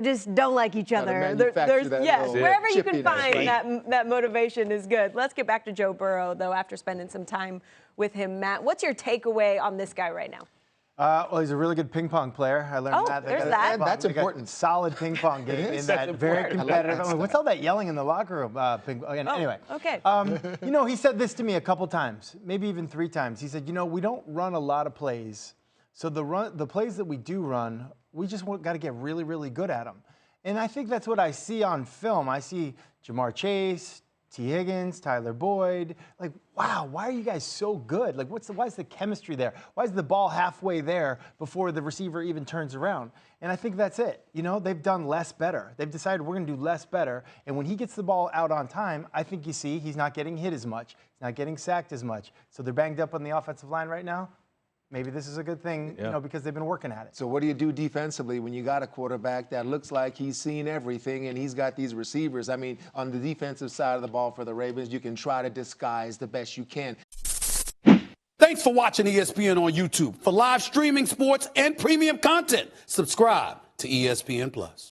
just don't like each other. Yes, wherever you can find right? that motivation is good. Let's get back to Joe Burrow, though, after spending some time with him. Matt, what's your takeaway on this guy right now? Well, he's a really good ping pong player. I learned that. There's that. That's important. Solid ping pong game in that very competitive. What's all that yelling in the locker room? Anyway. Okay. He said this to me a couple times, maybe even 3 times. He said, we don't run a lot of plays. So the plays that we do run, we just got to get really, really good at them. And I think that's what I see on film. I see Jamar Chase, T. Higgins, Tyler Boyd. Like, wow, why are you guys so good? Like, why is the chemistry there? Why is the ball halfway there before the receiver even turns around? And I think that's it. They've done less better. They've decided we're going to do less better. And when he gets the ball out on time, I think you see he's not getting hit as much. He's not getting sacked as much. So they're banged up on the offensive line right now. Maybe this is a good thing, because they've been working at it. So what do you do defensively when you got a quarterback that looks like he's seen everything and he's got these receivers? I mean, on the defensive side of the ball for the Ravens, you can try to disguise the best you can. Thanks for watching ESPN on YouTube. For live streaming sports and premium content, subscribe to ESPN+.